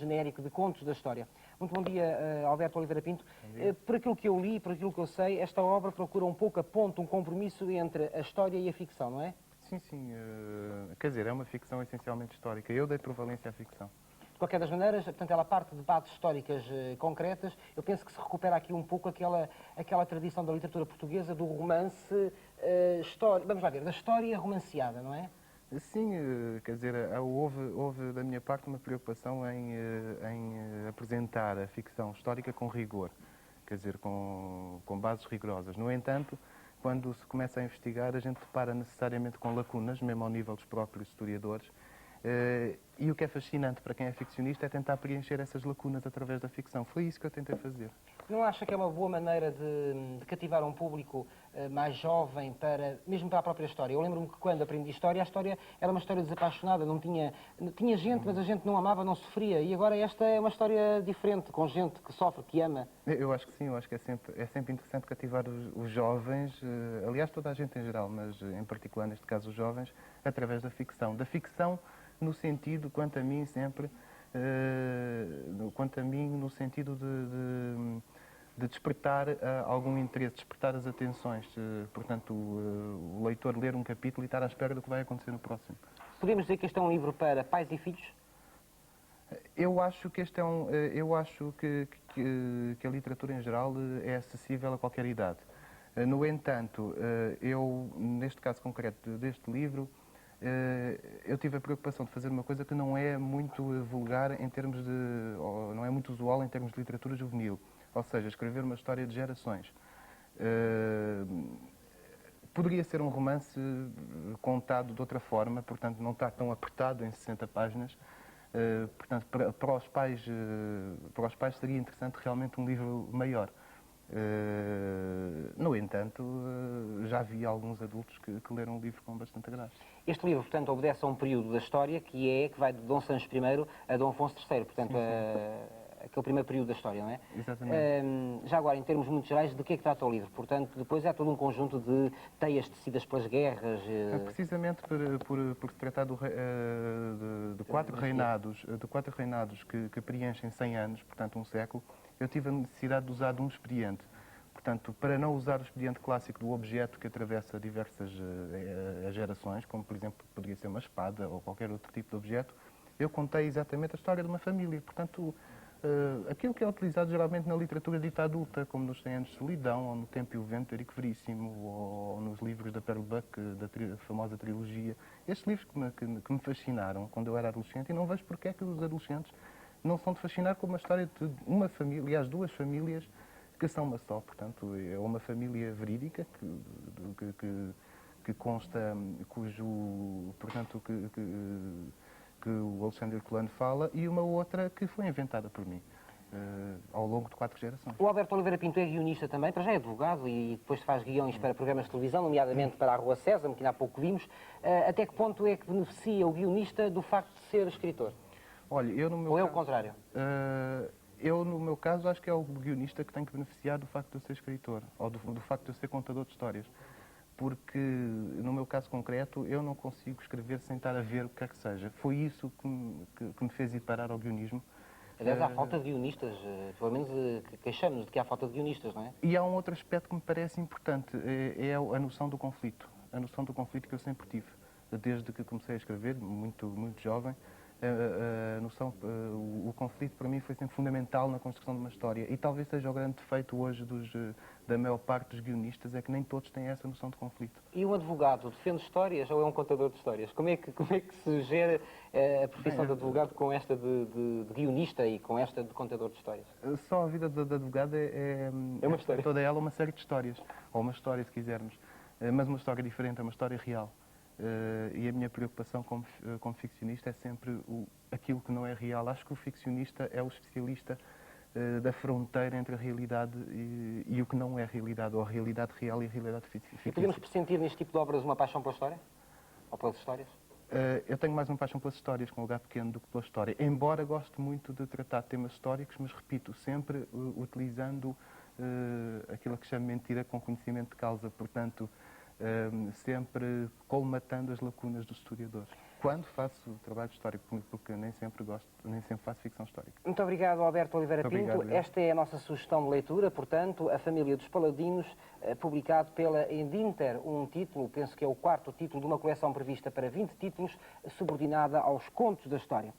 genérico de contos da história. Muito bom dia, Alberto Oliveira Pinto. Por aquilo que eu li, por aquilo que eu sei, esta obra procura um pouco a ponto, um compromisso entre a história e a ficção, não é? Sim, sim. Quer dizer, é uma ficção essencialmente histórica. Eu dei prevalência à ficção. De qualquer das maneiras, portanto, ela parte de bases históricas concretas. Eu penso que se recupera aqui um pouco aquela tradição da literatura portuguesa, do romance, vamos lá ver, da história romanceada, não é? Sim, quer dizer, houve da minha parte uma preocupação em apresentar a ficção histórica com rigor, quer dizer, com bases rigorosas. No entanto, quando se começa a investigar, a gente depara necessariamente com lacunas, mesmo ao nível dos próprios historiadores, e o que é fascinante para quem é ficcionista é tentar preencher essas lacunas através da ficção. Foi isso que eu tentei fazer. Não acha que é uma boa maneira de cativar um público mais jovem, mesmo para a própria história? Eu lembro-me que quando aprendi história, a história era uma história desapaixonada, tinha gente, mas a gente não amava, não sofria. E agora esta é uma história diferente, com gente que sofre, que ama. Eu acho que sim, eu acho que é sempre interessante cativar os jovens, aliás toda a gente em geral, mas em particular neste caso os jovens, através da ficção. Da ficção no sentido, quanto a mim sempre, no sentido de despertar algum interesse, despertar as atenções. Portanto, o leitor ler um capítulo e estar à espera do que vai acontecer no próximo. Podemos dizer que este é um livro para pais e filhos? Eu acho que eu acho que a literatura em geral é acessível a qualquer idade. No entanto, eu, neste caso concreto deste livro, eu tive a preocupação de fazer uma coisa que não é muito vulgar em termos ou não é muito usual em termos de literatura juvenil. Ou seja, escrever uma história de gerações. Poderia ser um romance contado de outra forma, portanto não está tão apertado em 60 páginas. Portanto, para os pais seria interessante realmente um livro maior. No entanto, já vi alguns adultos que leram o livro com bastante graça. Este livro, portanto, obedece a um período da história que vai de Dom Sancho I a Dom Afonso III, portanto, aquele primeiro período da história, não é? Exatamente. Já agora, em termos muito gerais, de que é que trata o livro? Portanto, depois há todo um conjunto de teias tecidas pelas guerras. Precisamente por se tratar de quatro reinados que preenchem 100 anos, portanto um século, eu tive a necessidade de usar de um expediente. Portanto, para não usar o expediente clássico do objeto que atravessa diversas gerações, como por exemplo poderia ser uma espada ou qualquer outro tipo de objeto, eu contei exatamente a história de uma família. Portanto, aquilo que é utilizado geralmente na literatura dita adulta, como nos 100 anos de solidão, ou no Tempo e o Vento, de Érico Veríssimo, ou nos livros da Pearl Buck, da famosa trilogia. Estes livros que me fascinaram quando eu era adolescente, e não vejo porque é que os adolescentes não são de fascinar com uma história de uma família, aliás, duas famílias que são uma só. Portanto, é uma família verídica que consta, portanto, que o Alexandre Herculano fala, e uma outra que foi inventada por mim, ao longo de 4 gerações. O Alberto Oliveira Pinto é guionista também, para já é advogado e depois faz guiões para programas de televisão, nomeadamente para a Rua Sésamo, que ainda há pouco vimos. Até que ponto é que beneficia o guionista do facto de ser escritor? Olha, eu no meu Ou é o caso, contrário? Eu, no meu caso, acho que é o guionista que tem que beneficiar do facto de eu ser escritor, ou do facto de eu ser contador de histórias. Porque, no meu caso concreto, eu não consigo escrever sem estar a ver o que quer que seja. Foi isso que me fez ir parar ao guionismo. Aliás, há falta de guionistas, pelo menos queixamos de que há falta de guionistas, não é? E há um outro aspecto que me parece importante, é a noção do conflito. A noção do conflito que eu sempre tive, desde que comecei a escrever, muito, muito jovem. O conflito para mim foi sempre fundamental na construção de uma história, e talvez seja o grande defeito hoje da maior parte dos guionistas, é que nem todos têm essa noção de conflito. E um advogado defende histórias ou é um contador de histórias? Como é que se gera a profissão de advogado com esta de guionista e com esta de contador de histórias? Só a vida de advogado é uma história. Toda ela uma série de histórias, ou uma história se quisermos, mas uma história diferente, é uma história real. E a minha preocupação como ficcionista é sempre aquilo que não é real. Acho que o ficcionista é o especialista da fronteira entre a realidade e o que não é realidade, ou a realidade real e a realidade fictícia. E podemos pressentir neste tipo de obras uma paixão pela história? Ou pelas histórias? Eu tenho mais uma paixão pelas histórias, com o H pequeno, do que pela história. Embora goste muito de tratar temas históricos, mas repito, sempre utilizando aquilo que chamo mentira com conhecimento de causa. Portanto, sempre colmatando as lacunas dos historiadores. Quando faço trabalho histórico, porque nem sempre faço ficção histórica. Muito obrigado, Alberto Oliveira Muito Pinto. obrigado, Esta é a nossa sugestão de leitura, portanto, A Família dos Paladinos, publicado pela Edinter, um título, penso que é o quarto título de uma coleção prevista para 20 títulos, subordinada aos contos da história.